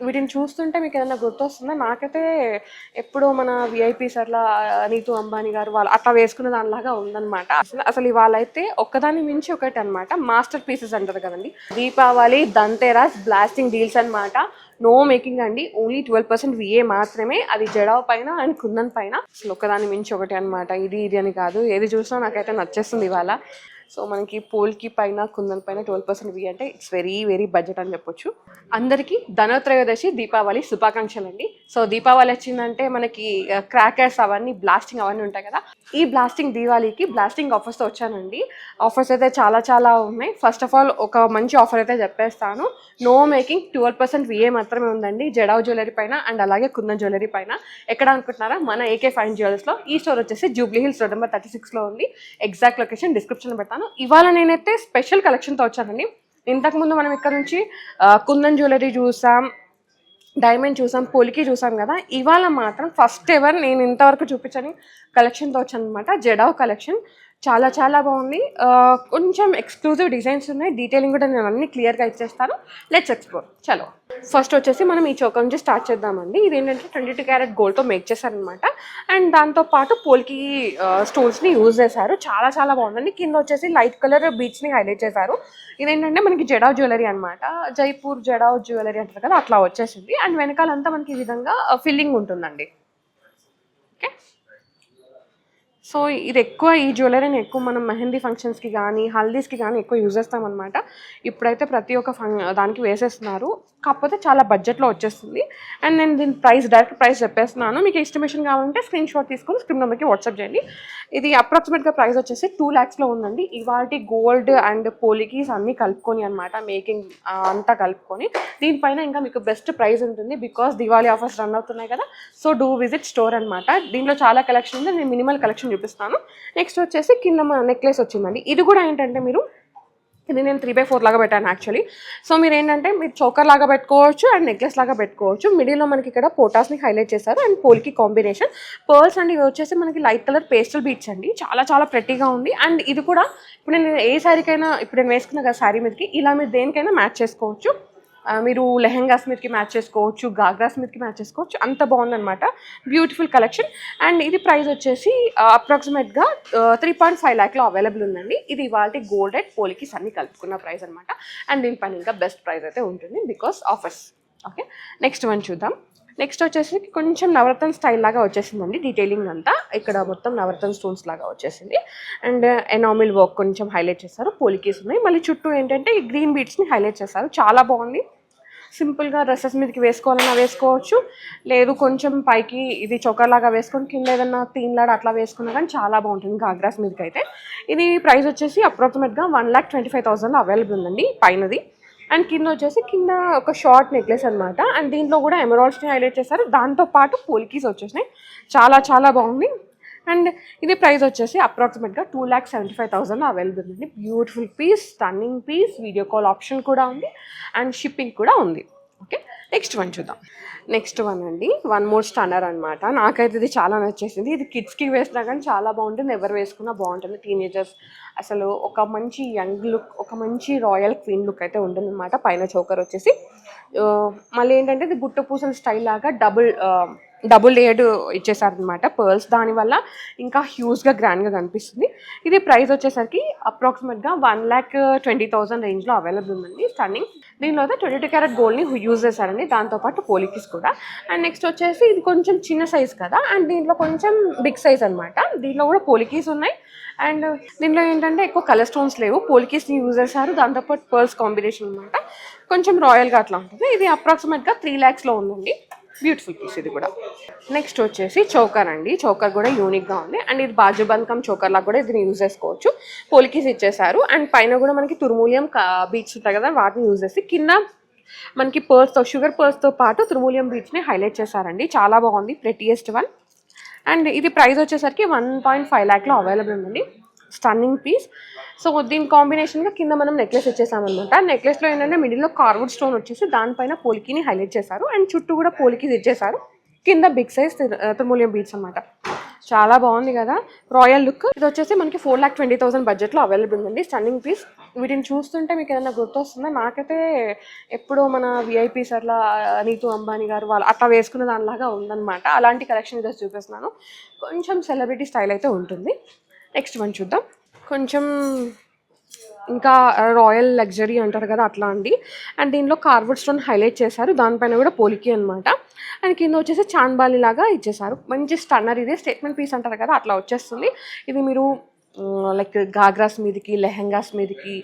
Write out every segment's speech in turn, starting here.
వీటిని చూస్తుంటే మీకు ఏదైనా గుర్తొస్తుందా? నాకైతే ఎప్పుడో మన విఐపీస్ అట్లా నీతు అంబానీ గారు వాళ్ళు అట్లా వేసుకున్న దానిలాగా ఉందన్నమాట. అసలు ఇవాళైతే ఒక్కదాన్ని మించి ఒకటి అనమాట. మాస్టర్ పీసెస్ అంటారు కదండి. దీపావళి, దంతెరాస్, బ్లాస్టింగ్ డీల్స్ అనమాట. నో మేకింగ్ అండి, ఓన్లీ 12% విఏ మాత్రమే. అది జడావ్ పైన అండ్ కుందన్ పైన. అసలు ఒక్కదాని మించి ఒకటి అనమాట. ఇది అని కాదు, ఏది చూసినా నాకైతే నచ్చేస్తుంది ఇవాళ. సో మనకి పోల్కి పైన కుందన్ పైన 12% వి అంటే ఇట్స్ వెరీ వెరీ బడ్జెట్ అని చెప్పొచ్చు. అందరికీ ధనోత్రయోదశి దీపావళి శుభాకాంక్షలు అండి. సో దీపావళి వచ్చిందంటే మనకి క్రాకర్స్ అవన్నీ బ్లాస్టింగ్ అవన్నీ ఉంటాయి కదా. ఈ బ్లాస్టింగ్ దీవాళికి బ్లాస్టింగ్ ఆఫర్స్తో వచ్చానండి. ఆఫర్స్ అయితే చాలా ఉన్నాయి. ఫస్ట్ ఆఫ్ ఆల్ ఒక మంచి ఆఫర్ అయితే చెప్పేస్తాను. నో మేకింగ్ 12% విఏ మాత్రమే ఉందండి జడావ్ జ్యువెలరీ పైన అండ్ అలాగే కుందన్ జ్యువెలరీ పైన. ఎక్కడ అనుకుంటున్నారా? మన AK Fine Jewellers. ఈ స్టోర్ వచ్చేసి జూబ్లీ హిల్స్ రోడ్ నెంబర్ 36లో ఉంది. ఎగ్జాక్ట్ లొకేషన్ డిస్క్రిప్షన్లో పెడతాను. ఇవాళ నేనైతే స్పెషల్ కలెక్షన్తో వచ్చానండి. ఇంతకుముందు మనం ఇక్కడ నుంచి కుందన్ జ్యువెలరీ చూసాం, డైమండ్ చూసాం, పోలికి చూసాం కదా. ఇవాళ మాత్రం ఫస్ట్ ఎవర్ నేను ఇంతవరకు చూపించని కలెక్షన్తో వచ్చాను అనమాట. జడావ్ కలెక్షన్ చాలా బాగుంది. కొంచెం ఎక్స్క్లూజివ్ డిజైన్స్ ఉన్నాయి. డీటెయిలింగ్ కూడా నేను అన్ని క్లియర్గా ఇచ్చేస్తాను. Let's explore. చలో ఫస్ట్ వచ్చేసి మనం ఈ చౌక నుంచి స్టార్ట్ చేద్దామండి. ఇది ఏంటంటే 22 క్యారెట్ గోల్డ్తో మేక్ చేశారనమాట. అండ్ దాంతోపాటు పోల్కి స్టోన్స్ని యూజ్ చేశారు. చాలా బాగుందండి. కింద వచ్చేసి లైట్ కలర్ బీచ్ని హైలైట్ చేశారు. ఇదేంటంటే మనకి జడావ్ జ్యువెలరీ అనమాట. జైపూర్ జడావ్ జ్యువెలరీ అంటారు కదా, అట్లా వచ్చేసింది. అండ్ వెనకాలంతా మనకి ఈ విధంగా ఫిల్లింగ్ ఉంటుందండి. ఓకే, సో ఇది ఎక్కువ ఈ జ్యువెలరీని ఎక్కువ మనం మెహందీ ఫంక్షన్స్కి కానీ హల్దీస్కి కానీ ఎక్కువ యూజ్ చేస్తామన్నమాట. ఇప్పుడైతే ప్రతి ఒక్క దానికి వేసేస్తున్నారు. కాకపోతే చాలా బడ్జెట్లో వచ్చేస్తుంది. అండ్ నేను దీని డైరెక్ట్ ప్రైస్ చెప్పేస్తున్నాను. మీకు ఎస్టిమేషన్ కావాలంటే స్క్రీన్ షాట్ తీసుకొని స్క్రీన్ నెంబర్కి వాట్సాప్ చేయండి. ఇది అప్రాక్సిమేట్గా ప్రైస్ వచ్చేసి 2 lakhsలో ఉందండి. ఇవాళ గోల్డ్ అండ్ పోలికీస్ అన్నీ కలుపుకొని అనమాట, మేకింగ్ అంతా కలుపుకొని. దీనిపైన ఇంకా మీకు బెస్ట్ ప్రైస్ ఉంటుంది బికాస్ దివాళీ ఆఫర్స్ రన్ అవుతున్నాయి కదా. సో డూ విజిట్ స్టోర్ అనమాట. దీంట్లో చాలా కలెక్షన్ ఉంది. నేను మినిమల్ కలెక్షన్ చూపిస్తాను. నెక్స్ట్ వచ్చేసి కింద నెక్లెస్ వచ్చిందండి. ఇది కూడా ఏంటంటే ఇది నేను 3/4 లాగా పెట్టాను యాక్చువల్లీ. సో మీరు ఏంటంటే మీరు చోకర్ లాగా పెట్టుకోవచ్చు అండ్ నెక్లెస్ లాగా పెట్టుకోవచ్చు. మిడిల్లో మనకి ఇక్కడ పోటాస్ని హైలైట్ చేశారు అండ్ పోల్కి కాంబినేషన్ పర్ల్స్ అండ్ ఇవి వచ్చేసి మనకి లైట్ కలర్ పేస్టల్ బీట్స్ అండి. చాలా ప్రెట్టీగా ఉంది. అండ్ ఇది కూడా ఇప్పుడు నేను ఏ శారీకైనా ఇప్పుడు నేను వేసుకున్న కదా శారీ మీదకి ఇలా మీరు దేనికైనా మ్యాచ్ చేసుకోవచ్చు. మీరు లెహెంగాస్ మీదకి మ్యాచ్ చేసుకోవచ్చు, గాగ్రాస్ మీదకి మ్యాచ్ చేసుకోవచ్చు. అంత బాగుందనమాట. Beautiful collection. అండ్ ఇది ప్రైస్ వచ్చేసి అప్రాక్సిమేట్గా 3.5 lakhలో అవైలబుల్ ఉందండి. ఇది ఇవాళ గోల్డ్ రేట్ పోలికీస్ అన్ని కలుపుకున్న ప్రైస్ అనమాట. అండ్ దీనిపైన ఇంకా బెస్ట్ ప్రైస్ అయితే ఉంటుంది because offers. Okay, next one చూద్దాం. నెక్స్ట్ వచ్చేసి కొంచెం నవరత్న స్టైల్ లాగా వచ్చేసిందండి. డీటెయిలింగ్ అంతా ఇక్కడ మొత్తం నవరత్న స్టోన్స్ లాగా వచ్చేసింది. అండ్ ఎనామిల్ వర్క్ కొంచెం హైలైట్ చేస్తారు. పోలికీస్ ఉన్నాయి. మళ్ళీ చుట్టూ ఏంటంటే ఈ గ్రీన్ బీట్స్ని హైలైట్ చేస్తారు. చాలా బాగుంది. సింపుల్గా డ్రెస్సెస్ మీదకి వేసుకోవాలన్నా వేసుకోవచ్చు, లేదు కొంచెం పైకి ఇది చొక్కలాగా వేసుకొని కింద ఏదన్నా తీన్లాడ అట్లా వేసుకున్నా కానీ చాలా బాగుంటుంది గాగ్రాస్ మీదకి అయితే. ఇది ప్రైస్ వచ్చేసి అప్రాక్సిమేట్గా 1,25,000 అవైలబుల్ ఉందండి పైనది. అండ్ కింద వచ్చేసి కింద ఒక షార్ట్ నెక్లెస్ అనమాట. అండ్ దీంట్లో కూడా ఎమరాల్డ్స్ని హైలైట్ చేశారు. దాంతోపాటు పోలికీస్ వచ్చేసినాయి. చాలా బాగుంది. అండ్ ఇది ప్రైస్ వచ్చేసి అప్రాక్సిమేట్గా 2,75,000 అవైలబుల్ ఉంది. Beautiful piece, stunning piece, video call option కూడా ఉంది అండ్ షిప్పింగ్ కూడా ఉంది. ఓకే, నెక్స్ట్ వన్ చూద్దాం. నెక్స్ట్ వన్ అండి, వన్ మోర్ స్టన్నర్ అనమాట. నాకైతే ఇది చాలా నచ్చేసింది. ఇది కిడ్స్కి వేసినా కానీ చాలా బాగుంటుంది, ఎవరు వేసుకున్నా బాగుంటుంది. టీనేజర్స్ అసలు ఒక మంచి యంగ్ లుక్, ఒక మంచి రాయల్ క్వీన్ లుక్ అయితే ఉంటుంది అనమాట. పైన చోకర్ వచ్చేసి మళ్ళీ ఏంటంటే ఇది గుట్ట పూసల స్టైల్ లాగా డబుల్ లేయర్డ్ ఇచ్చేసారనమాట పర్ల్స్. దానివల్ల ఇంకా హ్యూజ్గా గ్రాండ్గా కనిపిస్తుంది. ఇది ప్రైస్ వచ్చేసరికి అప్రాక్సిమేట్గా 1,20,000 రేంజ్లో అవైలబుల్ ఉందండి. స్టన్నింగ్. దీనిలో అయితే 22 క్యారెట్ గోల్డ్ని యూజ్ చేశారండి, దాంతోపాటు పోలికీస్ కూడా. అండ్ నెక్స్ట్ వచ్చేసి ఇది కొంచెం చిన్న సైజ్ కదా, అండ్ దీంట్లో కొంచెం బిగ్ సైజ్ అనమాట. దీంట్లో కూడా పోలికీస్ ఉన్నాయి. అండ్ దీంట్లో ఏంటంటే ఎక్కువ కలర్ స్టోన్స్ లేవు, పోలికీస్ని యూజ్ చేశారు, దాంతోపాటు పర్ల్స్ కాంబినేషన్ అనమాట. కొంచెం రాయల్గా అట్లా ఉంటుంది. ఇది అప్రాక్సిమేట్గా 3 lakhsలో ఉందండి. బ్యూటిఫుల్ పీస్ ఇది కూడా. నెక్స్ట్ వచ్చేసి చోకర్ అండి. చోకర్ కూడా యూనిక్గా ఉంది. అండ్ ఇది బాజుబంధకం చోకర్ లాగా కూడా దీన్ని యూజ్ చేసుకోవచ్చు. పోలికీస్ ఇచ్చేసారు. అండ్ పైన కూడా మనకి తుర్మూలియం బీట్స్ ఉంటాయి కదా, వాటిని యూజ్ చేసి కింద మనకి పర్ల్స్తో, షుగర్ పర్ల్స్తో పాటు తుర్మూలియం బీట్స్ని హైలైట్ చేశారండి. చాలా బాగుంది, ప్రెటియెస్ట్ వన్. అండ్ ఇది ప్రైస్ వచ్చేసరికి 1.5 lakhలో అవైలబుల్ ఉందండి. Stunning piece. సో దీని కాంబినేషన్గా కింద మనం నెక్లెస్ ఇచ్చేసామన్నమాట. నెక్లెస్లో ఏంటంటే మిడిల్లో కార్వుడ్ స్టోన్ వచ్చేసి దానిపైన పోలికీని హైలైట్ చేశారు. అండ్ చుట్టూ కూడా పోలికీస్ ఇచ్చేసారు. కింద బిగ్ సైజ్ తుర్మూలియం బీట్స్ అనమాట. చాలా బాగుంది కదా, రాయల్ లుక్. ఇది వచ్చేసి మనకి 4,20,000 బడ్జెట్లో అవైలబుల్ ఉందండి. Stunning piece. వీటిని చూస్తుంటే మీకు ఏదైనా గుర్తొస్తుందా? నాకైతే ఎప్పుడో మన విఐపి సర్లా నీతూ అంబానీ గారు వాళ్ళు అట్లా వేసుకున్న దానిలాగా ఉందన్నమాట. అలాంటి కలెక్షన్ ఈరోజు చూపిస్తున్నాను. కొంచెం సెలబ్రిటీ స్టైల్ అయితే ఉంటుంది. నెక్స్ట్ వన్ చూద్దాం. కొంచెం ఇంకా రాయల్ లగ్జరీ అంటారు కదా అట్లా అండి. అండ్ దీనిలో కార్వర్డ్ స్టోన్ హైలైట్ చేశారు, దానిపైన కూడా పోలికి అనమాట. అండ్ కింద వచ్చేసి చాంద్బాలి లాగా ఇచ్చేసారు. మంచి స్టన్నర్, ఇది స్టేట్మెంట్ పీస్ అంటారు కదా అట్లా వచ్చేస్తుంది. ఇది మీరు లైక్ గాగ్రాస్ మీదకి, లెహెంగాస్ మీదకి,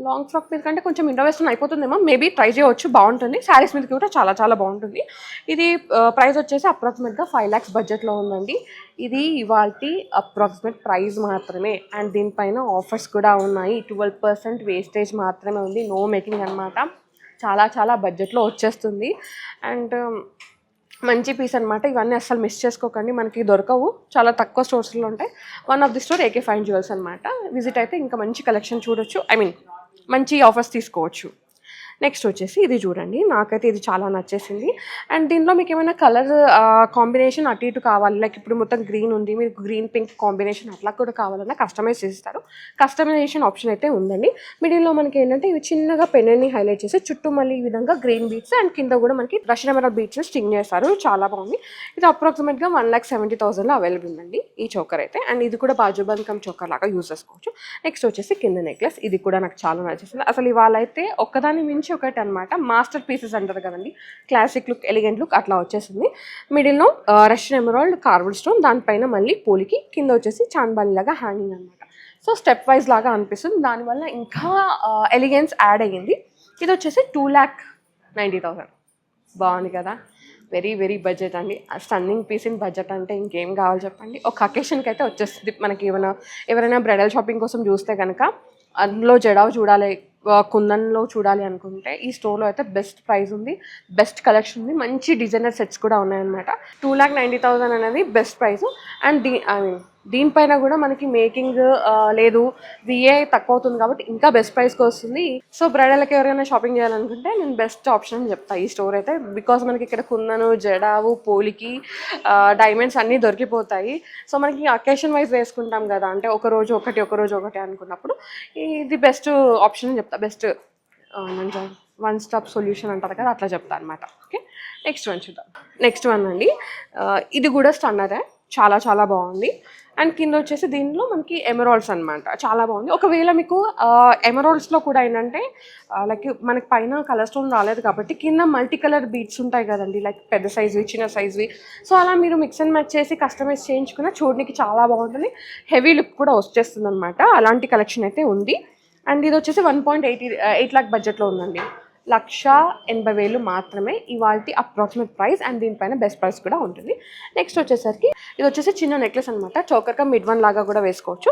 లాంగ్ ఫ్రాక్ మీద కంటే కొంచెం ఇండో వెస్టర్న్ అయిపోతుందేమో, మేబీ ట్రై చేయవచ్చు, బాగుంటుంది. శారీస్ మీదకి కూడా చాలా చాలా బాగుంటుంది. ఇది ప్రైస్ వచ్చేసి అప్రాక్సిమేట్గా 5 lakhs బడ్జెట్లో ఉందండి. ఇది ఇవాల్టి అప్రాక్సిమేట్ ప్రైస్ మాత్రమే. అండ్ దీనిపైన ఆఫర్స్ కూడా ఉన్నాయి. 12% వేస్టేజ్ మాత్రమే ఉంది, నో మేకింగ్ అనమాట. చాలా చాలా బడ్జెట్లో వచ్చేస్తుంది. అండ్ మంచి పీస్ అనమాట. ఇవన్నీ అస్సలు మిస్ చేసుకోకండి, మనకి దొరకవు, చాలా తక్కువ స్టోర్స్లో ఉంటాయి. One of the store AK Fine Jewels అనమాట. విజిట్ అయితే ఇంకా మంచి కలెక్షన్ చూడొచ్చు, మంచి ఆఫర్స్ తీసుకోవచ్చు. నెక్స్ట్ వచ్చేసి ఇది చూడండి, నాకైతే ఇది చాలా నచ్చేసింది. అండ్ దీనిలో మీకు ఏమైనా కలర్ కాంబినేషన్ అటు ఇటు కావాలి, లైక్ ఇప్పుడు మొత్తం గ్రీన్ ఉంది, మీకు గ్రీన్ పింక్ కాంబినేషన్ అట్లా కూడా కావాలన్నా కస్టమైజ్ చేస్తారు. కస్టమైజేషన్ ఆప్షన్ అయితే ఉందండి. మిడిల్లో మనకి ఏంటంటే ఇవి చిన్నగా పెన్ని హైలైట్ చేసి చుట్టూ మళ్ళీ ఈ విధంగా గ్రీన్ బీట్స్ అండ్ కింద కూడా మనకి రష్యన్ ఎమరాల్డ్ బీట్స్ స్టింగ్ చేస్తారు. చాలా బాగుంది. ఇది అప్రాక్సిమేట్గా 1,70,000లో అవైలబుల్ ఉందండి ఈ చోకర్ అయితే. అండ్ ఇది కూడా బాజుబంద్ కమ్ చోకర్ లాగా యూజ్ చేసుకోవచ్చు. నెక్స్ట్ వచ్చేసి కింద నెక్లెస్, ఇది కూడా నాకు చాలా నచ్చేసింది. అసలు ఇవాళ అయితే ఒక్కదాని మించి ఒకటి అనమాట. మాస్టర్ పీసెస్ అంటారు కదండి, క్లాసిక్ లుక్, ఎలిగెంట్ లుక్ అట్లా వచ్చేసింది. మిడిల్లో రష్యన్ ఎమరాల్డ్ కార్వర్డ్ స్టోన్, దానిపైన మళ్ళీ పోలికి, కింద వచ్చేసి చాంద్బాలి లాగా హ్యాంగింగ్ అనమాట. సో స్టెప్ వైజ్ లాగా అనిపిస్తుంది, దానివల్ల ఇంకా ఎలిగెన్స్ యాడ్ అయ్యింది. ఇది వచ్చేసి 2,90,000. బాగుంది కదా, వెరీ వెరీ బడ్జెట్ అండి. స్టన్నింగ్ పీస్ ఇన్ బడ్జెట్ అంటే ఇంకేం కావాలి చెప్పండి. ఒక అకేషన్కి అయితే వచ్చేస్తుంది. మనకి ఎవరైనా బ్రైడల్ షాపింగ్ కోసం చూస్తే కనుక అందులో జడావు చూడాలి, కుందన్లో చూడాలి అనుకుంటే ఈ స్టోర్లో అయితే బెస్ట్ ప్రైస్ ఉంది, బెస్ట్ కలెక్షన్ ఉంది, మంచి డిజైనర్ సెట్స్ కూడా ఉన్నాయన్నమాట. 2,90,000 అనేది బెస్ట్ ప్రైస్. అండ్ దీనిపైన కూడా మనకి మేకింగ్ లేదు, VA తక్కువ అవుతుంది కాబట్టి ఇంకా బెస్ట్ ప్రైస్కి వస్తుంది. సో బ్రైడల్కి ఎవరైనా షాపింగ్ చేయాలనుకుంటే నేను బెస్ట్ ఆప్షన్ అని చెప్తాను ఈ స్టోర్ అయితే. బికాస్ మనకి ఇక్కడ కుందను, జడావు, పోలికి, డైమండ్స్ అన్నీ దొరికిపోతాయి. సో మనకి అకేషన్ వైజ్ వేసుకుంటాం కదా, అంటే ఒక రోజు ఒకటి అనుకున్నప్పుడు ఇది బెస్ట్ ఆప్షన్ అని చెప్తాను. బెస్ట్ వన్ స్టాప్ సొల్యూషన్ అంటారు కదా అట్లా చెప్తాను అనమాట. ఓకే, నెక్స్ట్ వన్ చూద్దాం. నెక్స్ట్ వన్ అండి, ఇది కూడా స్టన్నరే, చాలా చాలా బాగుంది. అండ్ కింద వచ్చేసి దీనిలో మనకి ఎమరాల్డ్స్ అనమాట, చాలా బాగుంది. ఒకవేళ మీకు ఎమరాల్డ్స్లో కూడా ఏంటంటే లైక్ మనకి పైన కలర్ స్టోన్ రాలేదు కాబట్టి కింద మల్టీ కలర్ బీట్స్ ఉంటాయి కదండి, లైక్ పెద్ద సైజ్వి, చిన్న సైజ్వి. సో అలా మీరు మిక్స్ అండ్ మ్యాచ్ చేసి కస్టమైజ్ చేయించుకున్న చూడడానికి చాలా బాగుంటుంది, హెవీ లుక్ కూడా వచ్చేస్తుంది అనమాట. అలాంటి కలెక్షన్ అయితే ఉంది. అండ్ ఇది వచ్చేసి 1.8 lakh బడ్జెట్లో ఉందండి. 1,80,000 మాత్రమే ఇవాల్టి అప్రాక్సిమేట్ ప్రైస్. అండ్ దీనిపైన బెస్ట్ ప్రైస్ కూడా ఉంటుంది. నెక్స్ట్ వచ్చేసరికి ఇది వచ్చేసి చిన్న నెక్లెస్ అనమాట, చోకర్గా మిడ్ వన్ లాగా కూడా వేసుకోవచ్చు.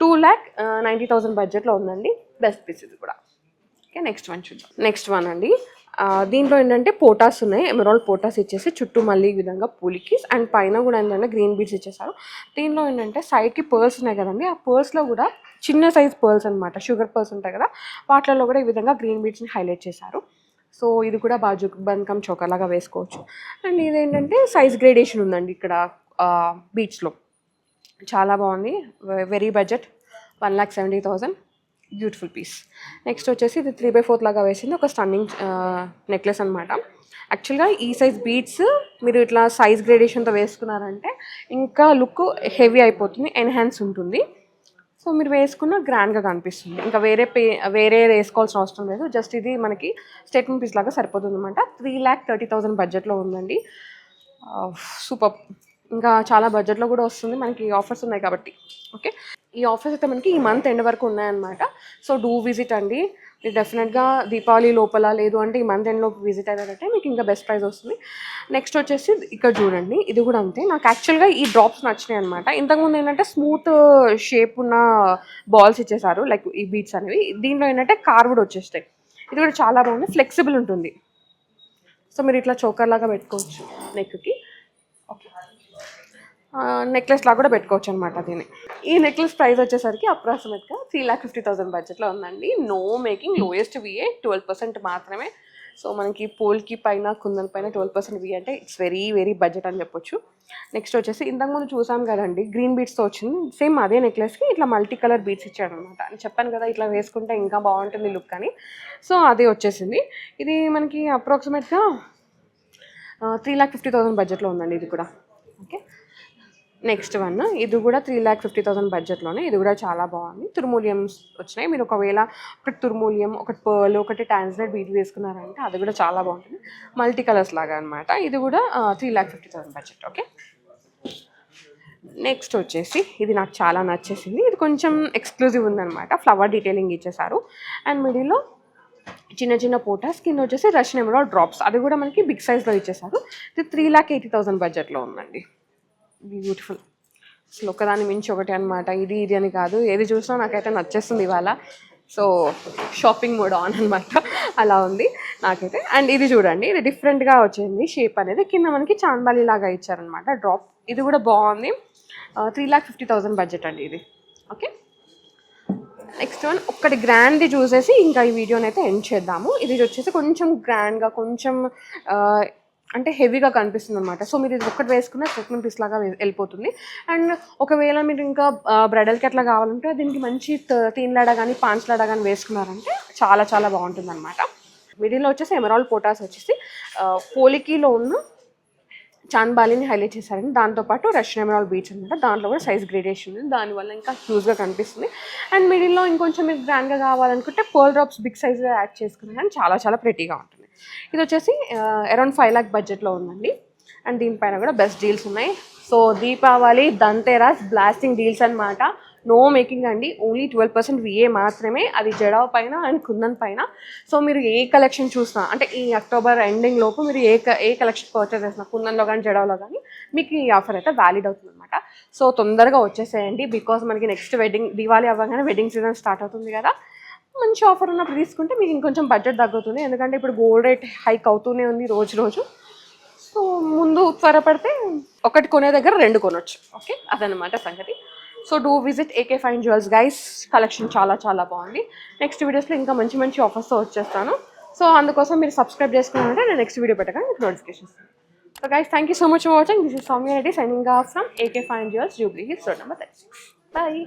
2,90,000 బడ్జెట్లో ఉందండి, బెస్ట్ పీస్ ఇది కూడా. ఓకే, నెక్స్ట్ వన్ చూద్దాం. నెక్స్ట్ వన్ అండి, దీంట్లో ఏంటంటే పోటాస్ ఉన్నాయి, ఎమరాల్డ్ పోటాస్ ఇచ్చేసి చుట్టూ మళ్ళీ ఈ విధంగా పూలికిస్ అండ్ పైన కూడా ఏంటంటే గ్రీన్ బీడ్స్ ఇచ్చేసారు. దీనిలో ఏంటంటే సైడ్కి పర్ల్స్ ఉన్నాయి కదండి, ఆ పర్ల్స్లో కూడా చిన్న సైజ్ పర్ల్స్ అనమాట, షుగర్ పర్ల్స్ ఉంటాయి కదా, వాటిలో కూడా ఈ విధంగా గ్రీన్ బీడ్స్ని హైలైట్ చేశారు. సో ఇది కూడా బాజుబంద్ కమ్ చోకర్ లాగా వేసుకోవచ్చు. అండ్ ఇదేంటంటే సైజ్ గ్రేడేషన్ ఉందండి ఇక్కడ బీడ్స్లో, చాలా బాగుంది. Very budget, 1,70,000, beautiful piece. Next వచ్చేసి ఇది 3/4 లాగా వేసింది, ఒక స్టన్నింగ్ నెక్లెస్ అనమాట. యాక్చువల్గా ఈ సైజ్ బీడ్స్ మీరు ఇట్లా సైజ్ గ్రేడేషన్తో వేసుకున్నారంటే ఇంకా లుక్ హెవీ అయిపోతుంది, ఎన్హాన్స్ ఉంటుంది. సో మీరు వేసుకున్న గ్రాండ్గా కనిపిస్తుంది, ఇంకా వేరే వేసుకోవాల్సిన అవసరం లేదు. జస్ట్ ఇది మనకి స్టేట్మెంట్ పీస్ లాగా సరిపోతుంది అనమాట. 3,30,000 బడ్జెట్లో ఉందండి. సూపర్, ఇంకా చాలా బడ్జెట్లో కూడా వస్తుంది, మనకి ఆఫర్స్ ఉన్నాయి కాబట్టి. ఓకే, ఈ ఆఫర్స్ అయితే మనకి ఈ మంత్ ఎండ్ వరకు ఉన్నాయన్నమాట. సో డూ విజిట్ అండి, మీరు డెఫినెట్గా దీపావళి లోపల లేదు అంటే ఈ మంత్ ఎండ్లో విజిట్ అయ్యారంటే మీకు ఇంకా బెస్ట్ ప్రైస్ వస్తుంది. నెక్స్ట్ వచ్చేసి ఇక్కడ చూడండి, ఇది కూడా అంతే. నాకు యాక్చువల్గా ఈ డ్రాప్స్ నచ్చినాయి అనమాట. ఇంతకుముందు ఏంటంటే స్మూత్ షేప్ ఉన్న బాల్స్ ఇచ్చేసారు, లైక్ ఈ బీట్స్ అనేవి. దీంట్లో ఏంటంటే కార్వుడ్ వచ్చేస్తాయి. ఇది కూడా చాలా బాగుంది, ఫ్లెక్సిబుల్ ఉంటుంది. సో మీరు ఇట్లా చోకర్ లాగా పెట్టుకోవచ్చు నెక్కి. ఓకే, నెక్లెస్ లాగా కూడా పెట్టుకోవచ్చు అనమాట దీన్ని. ఈ నెక్లెస్ ప్రైస్ వచ్చేసరికి అప్రాక్సిమేట్గా 3,50,000 బడ్జెట్లో ఉందండి. నో మేకింగ్, లోయెస్ట్ VA, 12% మాత్రమే. సో మనకి పోల్కి పైన కుందన్ పైన 12% వి అంటే ఇట్స్ వెరీ వెరీ బడ్జెట్ అని చెప్పొచ్చు. నెక్స్ట్ వచ్చేసి ఇంతకుముందు చూసాం కదండి గ్రీన్ బీడ్స్తో వచ్చింది, సేమ్ అదే నెక్లెస్కి ఇట్లా మల్టీ కలర్ బీడ్స్ ఇచ్చాడు అనమాట. అని చెప్పాను కదా ఇట్లా వేసుకుంటే ఇంకా బాగుంటుంది లుక్ అని. సో అదే వచ్చేసింది. ఇది మనకి అప్రాక్సిమేట్గా 3,50,000 బడ్జెట్లో ఉందండి ఇది కూడా. ఓకే, నెక్స్ట్ వన్ ఇది కూడా 3,50,000 బడ్జెట్లోనే. ఇది కూడా చాలా బాగుంది. తుర్మూలియమ్స్ వచ్చినాయి. మీరు ఒకవేళ ఒకటి తుర్మూలియం, ఒకటి పర్ల్, ఒకటి ట్రాన్స్లెట్ బీట్ వేసుకున్నారంటే అది కూడా చాలా బాగుంటుంది. మల్టీ కలర్స్ లాగా అనమాట. ఇది కూడా 3,50,000 బడ్జెట్. ఓకే, నెక్స్ట్ వచ్చేసి ఇది నాకు చాలా నచ్చేసింది. ఇది కొంచెం ఎక్స్క్లూజివ్ ఉందన్నమాట. ఫ్లవర్ డీటెయిలింగ్ ఇచ్చేసారు అండ్ మిడిల్లో చిన్న చిన్న పోటాస్, కింద వచ్చేసి రష్యన్ ఎమరాల్డ్ డ్రాప్స్. అది కూడా మనకి బిగ్ సైజ్లో ఇచ్చేసారు. ఇది 3,80,000 బడ్జెట్లో ఉందండి. బ్యూటిఫుల్, అసలు ఒకదాని మించి ఒకటి అనమాట. ఇది అని కాదు, ఏది చూసినా నాకైతే నచ్చేస్తుంది ఇవాళ. సో షాపింగ్ మోడ్ ఆన్ అనమాట, అలా ఉంది నాకైతే. అండ్ ఇది చూడండి, ఇది డిఫరెంట్గా వచ్చింది షేప్ అనేది. కింద మనకి చాంబాలి లాగా ఇచ్చారనమాట డ్రాప్. ఇది కూడా బాగుంది. 3,50,000 బడ్జెట్ అండి ఇది. ఓకే, నెక్స్ట్ వన్ ఒక్కటి గ్రాండ్ది చూసేసి ఇంకా ఈ వీడియోని అయితే ఎండ్ చేద్దాము. ఇది వచ్చేసి కొంచెం గ్రాండ్గా, కొంచెం అంటే హెవీగా కనిపిస్తుంది అనమాట. సో మీరు ఇది ఒక్కటి వేసుకున్న సెకండ్ పీస్ లాగా వెళ్ళిపోతుంది. అండ్ ఒకవేళ మీరు ఇంకా బ్రైడల్కి అట్లా కావాలంటే దీనికి మంచి తీన్ లాడా కానీ పాన్స్ లాడా కానీ వేసుకున్నారంటే చాలా చాలా బాగుంటుంది అనమాట. మిడిల్లో వచ్చేసి ఎమరాల్డ్ పోటాస్ వచ్చేసి పోలికీలో ఉన్న చాంబాలిని హైలైట్ చేశారండి. దాంతోపాటు రష్యన్ ఎమరాల్డ్ బీచ్ అనమాట. దాంట్లో కూడా సైజ్ గ్రేడేషన్ ఉంది, దానివల్ల ఇంకా హ్యూజ్గా కనిపిస్తుంది. అండ్ మిడిల్లో ఇంకొంచెం మీకు గ్రాండ్గా కావాలనుకుంటే పర్ల్ డ్రాప్స్ బిగ్ సైజ్గా యాడ్ చేసుకున్నాను కానీ చాలా చాలా ప్రెటీగా ఉంటుంది. ఇది వచ్చేసి అరౌండ్ 5 lakh బడ్జెట్లో ఉందండి. అండ్ దీనిపైన కూడా బెస్ట్ డీల్స్ ఉన్నాయి. So Deepavali, Dhanteras blasting deals అనమాట. నో మేకింగ్ అండి, ఓన్లీ 12% విఏ మాత్రమే. అది జడావ్ పైన అండ్ కుందన్ పైన. సో మీరు ఏ కలెక్షన్ చూసినా అంటే ఈ అక్టోబర్ ఎండింగ్ లోపు మీరు ఏ కలెక్షన్ పర్చేస్ చేసినా కుందన్లో కానీ జడావ్లో కానీ మీకు ఈ ఆఫర్ అయితే వ్యాలిడ్ అవుతుంది అనమాట. సో తొందరగా వచ్చేసేయండి, బికాస్ మనకి నెక్స్ట్ దివాళీ అవ్వగానే వెడ్డింగ్ సీజన్ స్టార్ట్ అవుతుంది కదా. మంచి ఆఫర్ ఉన్నప్పుడు తీసుకుంటే మీకు ఇంకొంచెం బడ్జెట్ తగ్గుతుంది. ఎందుకంటే ఇప్పుడు గోల్డ్ రేట్ హైక్ అవుతూనే ఉంది రోజు. సో ముందు త్వరపడితే ఒకటి కొనే దగ్గర 2 కొనొచ్చు. ఓకే, అదనమాట సంగతి. So do visit AK Fine Jewels guys. Collection చాలా చాలా బాగుంది. నెక్స్ట్ వీడియోస్లో ఇంకా మంచి మంచి ఆఫర్స్తో వచ్చేస్తాను. సో అందుకోసం మీరు సబ్స్క్రైబ్ చేసుకున్నారంటే నేను నెక్స్ట్ వీడియో పెట్టగా మీకు notifications. So guys, thank you so much for watching. This is Soumya Reddy signing off from AK Fine Jewels, Jubilee Hills, Road number 36. Bye.